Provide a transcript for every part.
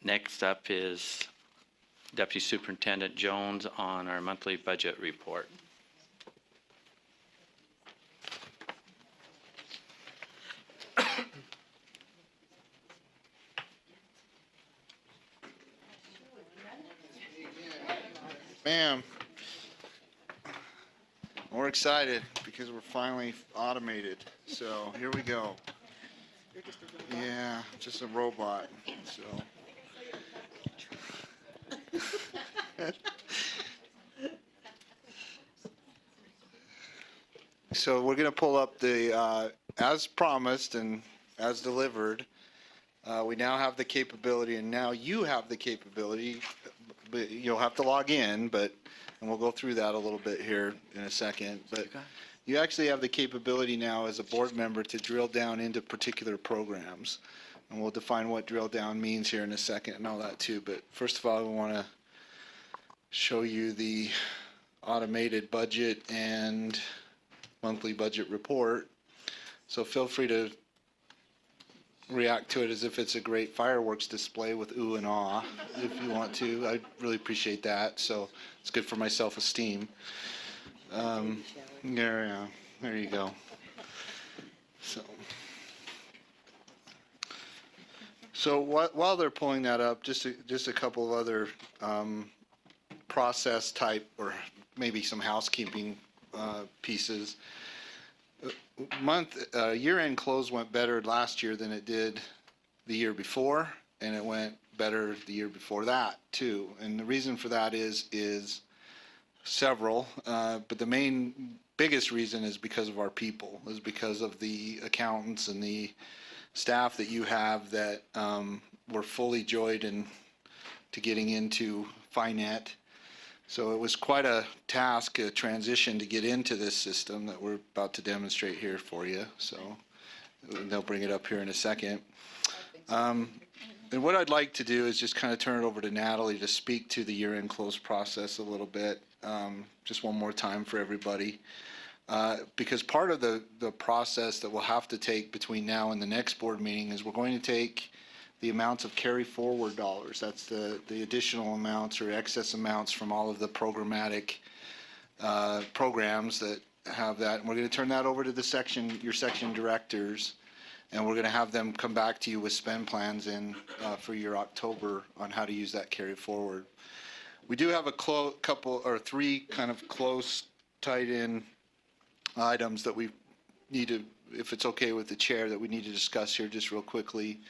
Next up is Deputy Superintendent Jones on our monthly budget report. Ma'am, we're excited because we're finally automated. So here we go. Yeah, just a robot. So we're going to pull up the, as promised and as delivered, we now have the capability, and now you have the capability, but you'll have to log in, and we'll go through that a little bit here in a second, but you actually have the capability now as a board member to drill down into particular programs, and we'll define what drill down means here in a second and all that too. But first of all, we want to show you the automated budget and monthly budget report. So feel free to react to it as if it's a great fireworks display with ooh and ah if you want to. I really appreciate that. So it's good for my self-esteem. There you go. So while they're pulling that up, just a couple of other process type or maybe some housekeeping pieces. Year-end close went better last year than it did the year before, and it went better the year before that too. And the reason for that is several, but the biggest reason is because of our people, is because of the accountants and the staff that you have that were fully joined to getting into FiNet. So it was quite a task, a transition to get into this system that we're about to demonstrate here for you. So they'll bring it up here in a second. And what I'd like to do is just kind of turn it over to Natalie to speak to the year-end close process a little bit, just one more time for everybody. Because part of the process that we'll have to take between now and the next board meeting is we're going to take the amounts of carry forward dollars. That's the additional amounts or excess amounts from all of the programmatic programs that have that. And we're going to turn that over to your section directors, and we're going to have them come back to you with spend plans for your October on how to use that carry forward. We do have a couple or three kind of close, tight-in items that we need to, if it's okay with the chair, that we need to discuss here just real quickly.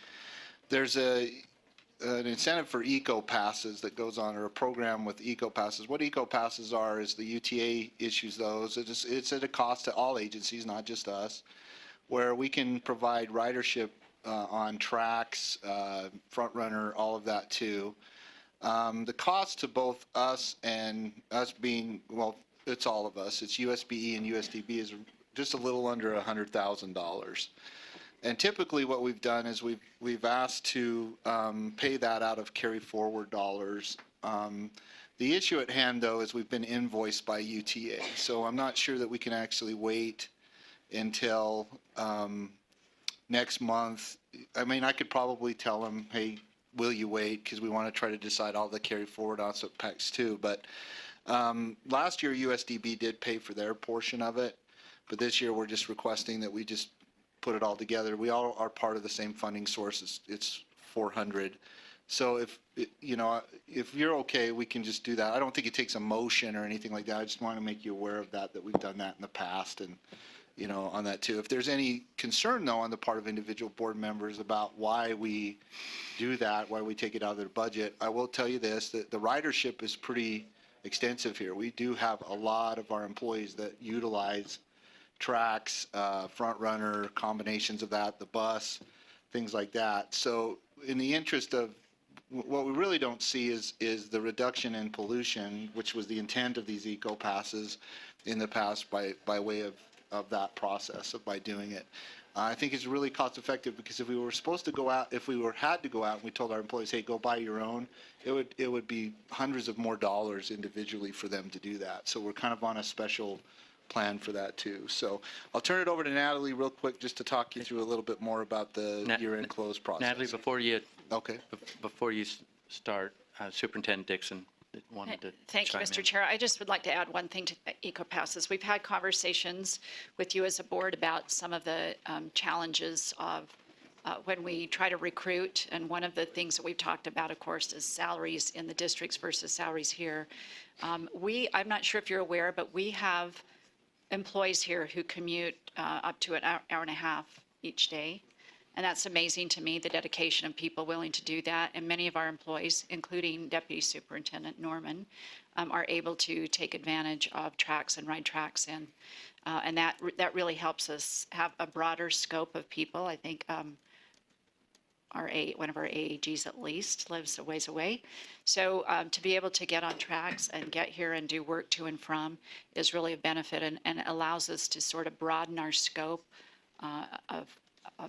There's an incentive for eco passes that goes on, or a program with eco passes. What eco passes are is the UTA issues those. It's at a cost to all agencies, not just us, where we can provide ridership on tracks, front runner, all of that too. The cost to both us and us being, well, it's all of us. It's USBE and USDB is just a little under $100,000. And typically what we've done is we've asked to pay that out of carry forward dollars. The issue at hand, though, is we've been invoiced by UTA. So I'm not sure that we can actually wait until next month. I mean, I could probably tell them, hey, will you wait? Because we want to try to decide all the carry forward aspects too. But last year, USDB did pay for their portion of it. But this year, we're just requesting that we just put it all together. We all are part of the same funding source. It's 400. So if you're okay, we can just do that. I don't think it takes a motion or anything like that. I just want to make you aware of that we've done that in the past, and on that too. If there's any concern though on the part of individual board members about why we do that, why we take it out of their budget, I will tell you this, that the ridership is pretty extensive here. We do have a lot of our employees that utilize tracks, front runner, combinations of that, the bus, things like that. So in the interest of what we really don't see is the reduction in pollution, which was the intent of these eco passes in the past by way of that process by doing it. I think it's really cost effective, because if we were supposed to go out, if we had to go out and we told our employees, hey, go buy your own, it would be hundreds of more dollars individually for them to do that. So we're kind of on a special plan for that too. So I'll turn it over to Natalie real quick just to talk you through a little bit more about the year-end close process. Natalie, before you start, Superintendent Dixon wanted to Thank you, chime Mr. in. Chair. I just would like to add one thing to EcoPasses. We've had conversations with you as a board about some of the challenges of when we try to recruit, and one of the things that we've talked about, of course, is salaries in the districts versus salaries here. I'm not sure if you're aware, but we have employees here who commute up to an hour and a half each day. And that's amazing to me, the dedication of people willing to do that. And many of our employees, including Deputy Superintendent Norman, are able to take advantage of tracks and ride tracks. And that really helps us have a broader scope of people. I think one of our AAGs at least lives a ways away. So to be able to get on tracks and get here and do work to and from is really a benefit, and allows us to sort of broaden our scope of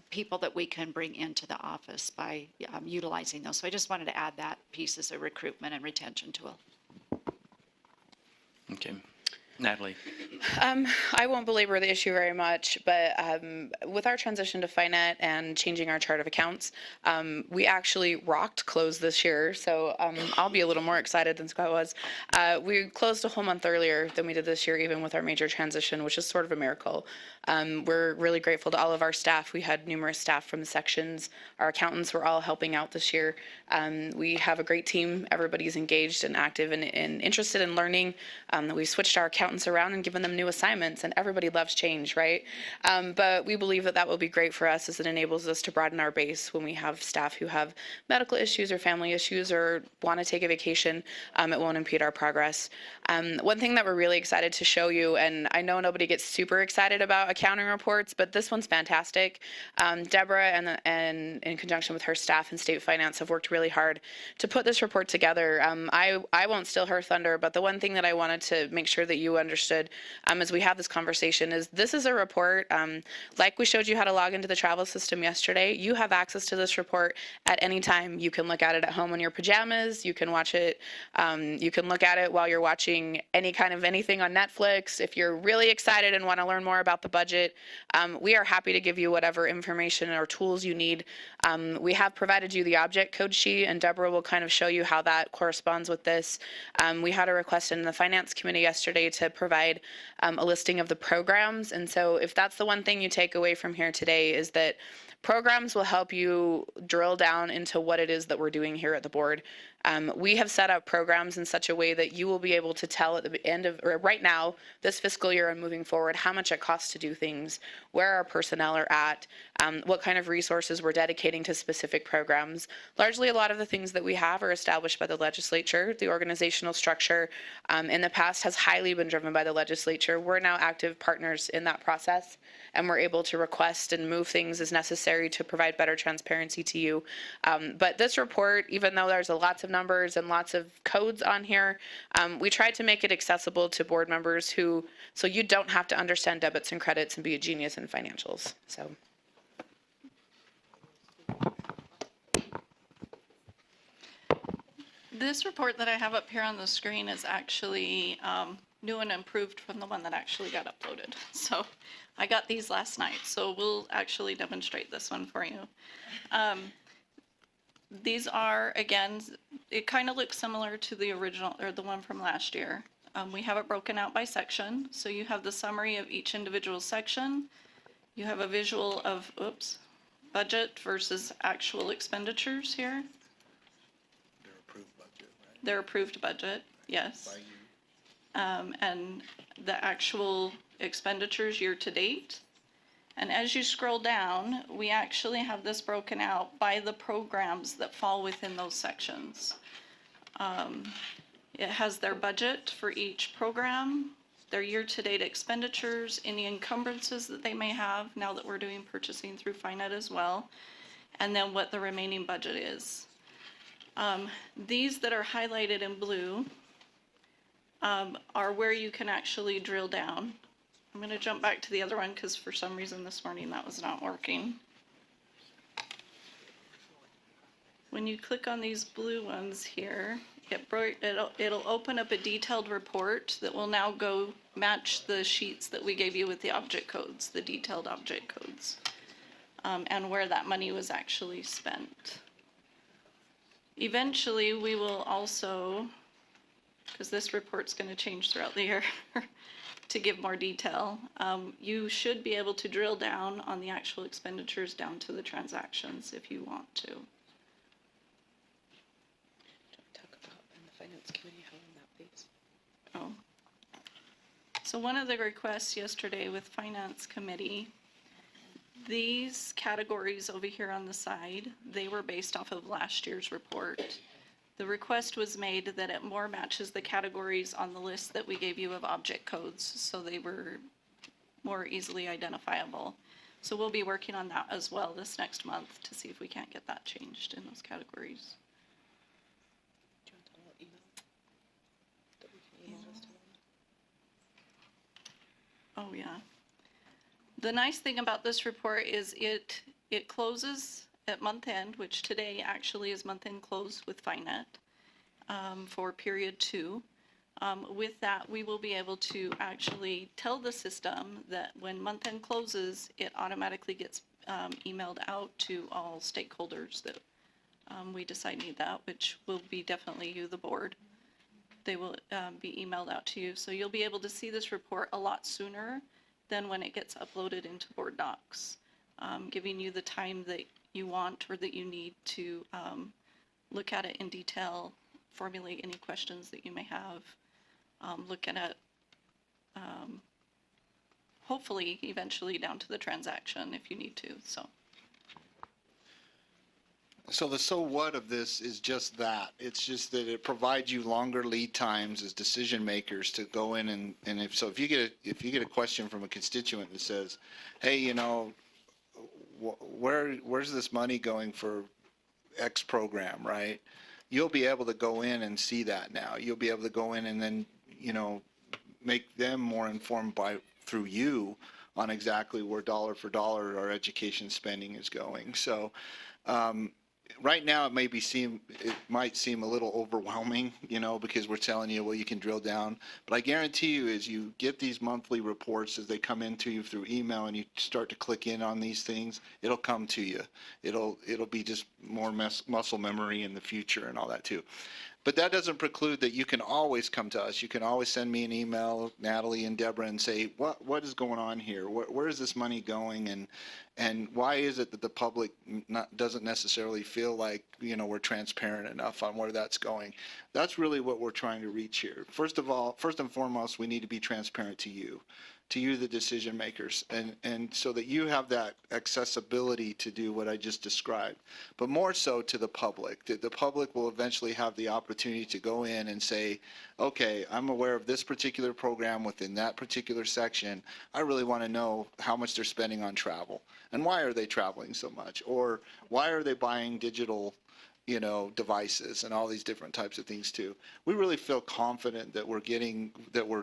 people that we can bring into the office by utilizing those. So I just wanted to add that piece as a recruitment and retention tool. Okay. Natalie. I won't belabor the issue very much, but with our transition to FINET and changing our chart of accounts, we actually rocked close this year, so I'll be a little more excited than Scott was. We closed a whole month earlier than we did this year, even with our major transition, which is sort of a miracle. We're really grateful to all of our staff. We had numerous staff from the sections. Our accountants were all helping out this year. We have a great team. Everybody's engaged and active and interested in learning. We switched our accountants around and given them new assignments, and everybody loves change, right? But we believe that that will be great for us, as it enables us to broaden our base when we have staff who have medical issues or family issues or want to take a vacation. It won't impede our progress. One thing that we're really excited to show you, and I know nobody gets super excited about accounting reports, but this one's fantastic. Deborah and in conjunction with her staff and state finance have worked really hard to put this report together. I won't steal her thunder, but the one thing that I wanted to make sure that you understood as we have this conversation is this is a report, like we showed you how to log into the travel system yesterday. You have access to this report at any time. You can look at it at home in your pajamas. You can watch it. You can look at it while you're watching any kind of anything on Netflix. If you're really excited and want to learn more about the budget, we are happy to give you whatever information or tools you need. We have provided you the object code sheet, and Deborah will kind of show you how that corresponds with this. We had a request in the finance committee yesterday to provide a listing of the programs, and so if that's the one thing you take away from here today, is that programs will help you drill down into what it is that we're doing here at the board. We have set up programs in such a way that you will be able to tell at the end of, or right now, this fiscal year and moving forward, how much it costs to do things, where our personnel are at, what kind of resources we're dedicating to specific programs. Largely, a lot of the things that we have are established by the legislature. The organizational structure in the past has highly been driven by the legislature. We're now active partners in that process, and we're able to request and move things as necessary to provide better transparency to you. But this report, even though there's lots of numbers and lots of codes on here, we tried to make it accessible to board members so you don't have to understand debits and credits and be a genius in financials. So. This report that I have up here on the screen is actually new and improved from the one that actually got uploaded. So I got these last night, so we'll actually demonstrate this one for you. These are, again, it kind of looks similar to the original, or the one from last year. We have it broken out by section, so you have the summary of each individual section. You have a visual of, budget versus actual expenditures here. Their approved budget, right? Their approved budget, yes. By you. And the actual expenditures year to date. And as you scroll down, we actually have this broken out by the programs that fall within those sections. It has their budget for each program, their year-to-date expenditures, any encumbrances that they may have now that we're doing purchasing through FINET as well, and then what the remaining budget is. These that are highlighted in blue are where you can actually drill down. I'm going to jump back to the other one because for some reason this morning that was not working. When you click on these blue ones here, it'll open up a detailed report that will now go match the sheets that we gave you with the object codes, the detailed object codes, and where that money was actually spent. Eventually, we will also, because this report's going to change throughout the year to give more detail, you should be able to drill down on the actual expenditures down to the transactions if you want to. Talk about in the finance committee how that please. Oh. So one of the requests yesterday with Finance Committee, these categories over here on the side, they were based off of last year's report. The request was made that it more matches the categories on the list that we gave you of object codes, so they were more easily identifiable. So we'll be working on that as well this next month to see if we can't get that changed in those categories. Do you want a little email that we can email this to them? Oh, yeah. The nice thing about this report is it closes at month end, which today actually is month end close with FiNet for period 2. With that, we will be able to actually tell the system that when month end closes, it automatically gets emailed out to all stakeholders that we decide need that, which will be definitely you, the board. They will be emailed out to you. So you'll be able to see this report a lot sooner than when it gets uploaded into board docs, giving you the time that you want or that you need to look at it in detail, formulate any questions that you may have, look at it hopefully eventually down to the transaction if you need to. So the so what of this is just that. It's just that it provides you longer lead times as decision makers to go in and if you get a question from a constituent that says, hey, you know, where's this money going for X program, right? You'll be able to go in and see that now. You'll be able to go in and then, you know, make them more informed through you on exactly where dollar for dollar our education spending is going. So right now it might seem a little overwhelming, you know, because we're telling you, well, you can drill down. But I guarantee you, as you get these monthly reports, as they come into you through email and you start to click in on these things, it'll come to you. It'll be just more muscle memory in the future and all that too. But that doesn't preclude that you can always come to us. You can always send me an email, Natalie and Deborah, and say, what is going on here? Where is this money going? And why is it that the public doesn't necessarily feel like, you know, we're transparent enough on where that's going? That's really what we're trying to reach here. First and foremost, we need to be transparent to you, the decision makers, and so that you have that accessibility to do what I just described, but more so to the public, that the public will eventually have the opportunity to go in and say, okay, I'm aware of this particular program within that particular section. I really want to know how much they're spending on travel and why are they traveling so much, or why are they buying digital, you know, devices and all these different types of things too. We really feel confident that we're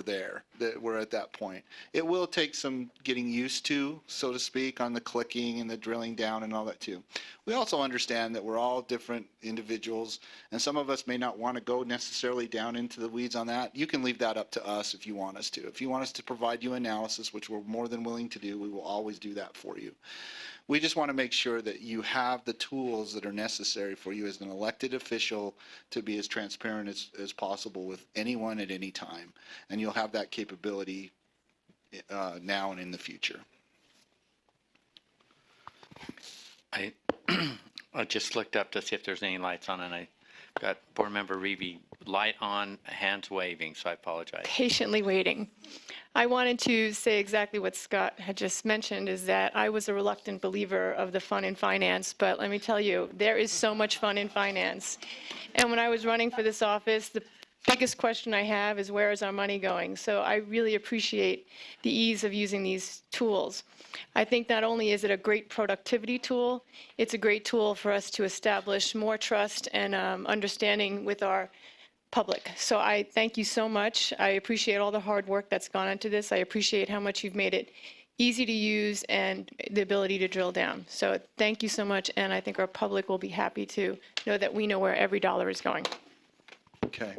there, that we're at that point. It will take some getting used to, so to speak, on the clicking and the drilling down and all that too. We also understand that we're all different individuals, and some of us may not want to go necessarily down into the weeds on that. You can leave that up to us if you want us to. If you want us to provide you analysis, which we're more than willing to do, we will always do that for you. We just want to make sure that you have the tools that are necessary for you as an elected official to be as transparent as possible with anyone at any time. And you'll have that capability now and in the future. I just looked up to see if there's any lights on, and I got Board Member Reevy, light on, hands waving, so I apologize. Patiently waiting. I wanted to say exactly what Scott had just mentioned, is that I was a reluctant believer of the fun in finance, but let me tell you, there is so much fun in finance. And when I was running for this office, the biggest question I have is, where is our money going? So I really appreciate the ease of using these tools. I think not only is it a great productivity tool, it's a great tool for us to establish more trust and understanding with our public. So I thank you so much. I appreciate all the hard work that's gone into this. I appreciate how much you've made it easy to use and the ability to drill down. So thank you so much, and I think our public will be happy to know that we know where every dollar is going. Okay.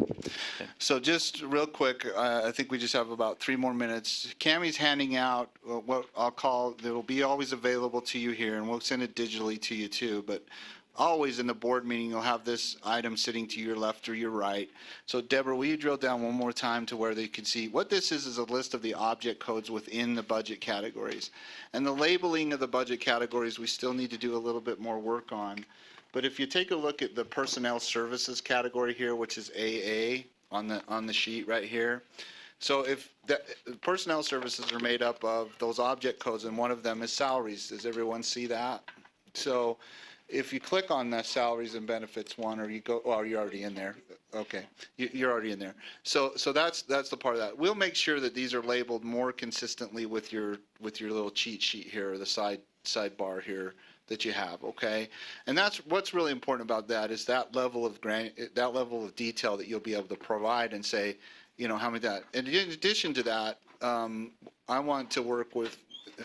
So just real quick, I think we just have about 3 more minutes. Cammie's handing out what I'll call, it'll be always available to you here, and we'll send it digitally to you too, but always in the board meeting, you'll have this item sitting to your left or your right. So Deborah, will you drill down one more time to where they can see what this is a list of the object codes within the budget categories. And the labeling of the budget categories, we still need to do a little bit more work on. But if you take a look at the personnel services category here, which is AA on the sheet right here. So if the personnel services are made up of those object codes, and one of them is salaries, does everyone see that? So if you click on the salaries and benefits one, or you go, oh, you're already in there. Okay, you're already in there. So that's the part of that. We'll make sure that these are labeled more consistently with your little cheat sheet here, or the sidebar here that you have. Okay, and that's what's really important about that, is that level of detail that you'll be able to provide and say, you know, how many that. And in addition to that, I want to work with.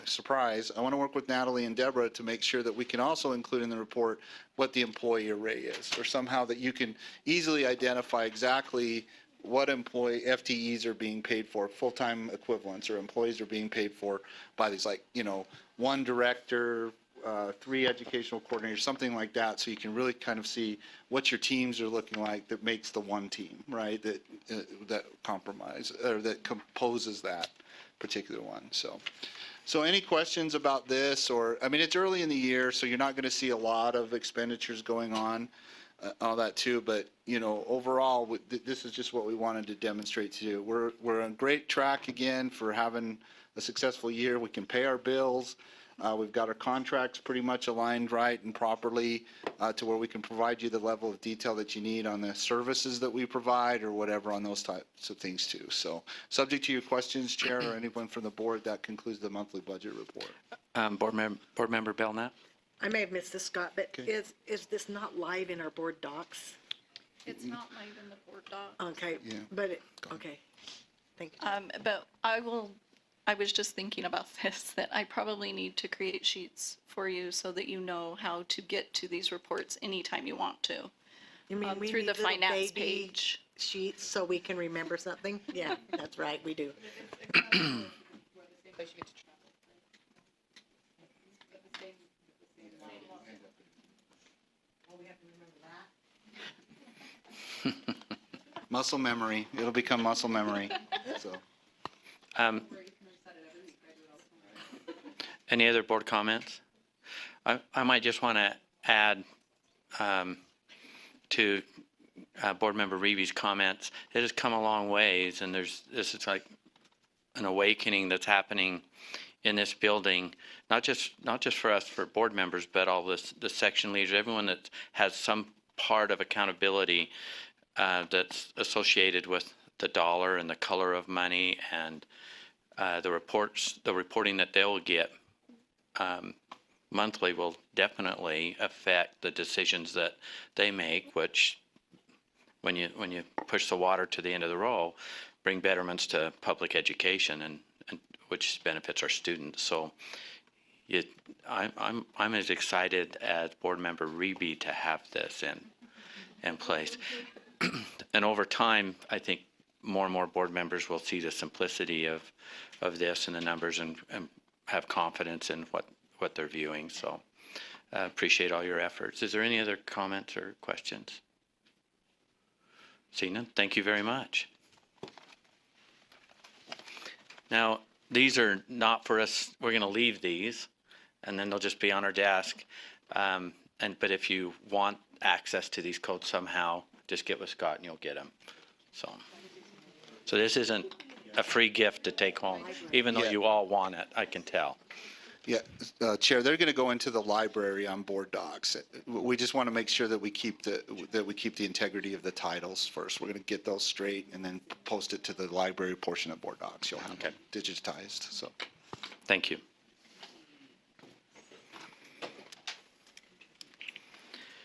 Surprise, I want to work with Natalie and Deborah to make sure that we can also include in the report what the employee array is, or somehow that you can easily identify exactly what employee FTEs are being paid for, full-time equivalents, or employees are being paid for by these, like, you know, 1 director, 3 educational coordinators, something like that, so you can really kind of see what your teams are looking like that makes the one team, right, that compromise, or that composes that particular one. So any questions about this? Or, I mean, it's early in the year, so you're not going to see a lot of expenditures going on, all that too. But, you know, overall, this is just what we wanted to demonstrate to you. We're on great track again for having a successful year. We can pay our bills. We've got our contracts pretty much aligned right and properly to where we can provide you the level of detail that you need on the services that we provide, or whatever on those types of things too. So subject to your questions, Chair, or anyone from the board, that concludes the monthly budget report. Board Member Belknap? I may have missed this, Scott, but Okay. is this not live in our board docs? It's not live in the board doc. Okay, Yeah. but okay. Thank you. But I was just thinking about this, that I probably need to create sheets for you so that you know how to get to these reports anytime you want to. You mean we Through need the little finance baby page. sheets so we can remember something? Yeah, that's right, we do. Muscle memory. It'll become muscle memory. So. Any other board comments? I might just want to add to Board Member Reevy's comments. It has come a long ways, and this is like an awakening that's happening in this building, not just for us, for board members, but all the section leaders, everyone that has some part of accountability that's associated with the dollar and the color of money, and the reporting that they'll get monthly will definitely affect the decisions that they make, which when you push the water to the end of the row, bring betterments to public education, and which benefits our students. So I'm as excited as Board Member Reeby to have this in place. And over time, I think more and more board members will see the simplicity of this and the numbers, and have confidence in what they're viewing. So appreciate all your efforts. Is there any other comments or questions? Seeing none, thank you very much. Now, these are not for us. We're going to leave these, and then they'll just be on our desk. But if you want access to these codes somehow, just get with Scott and you'll get them. So this isn't a free gift to take home, even though Yeah. you all want it, I can tell. Yeah, Chair, they're going to go into the library on board docs. We just want to make sure that we keep the integrity of the titles first. We're going to get those straight and then post it to the library portion of board docs. You'll have them digitized. So, Thank you.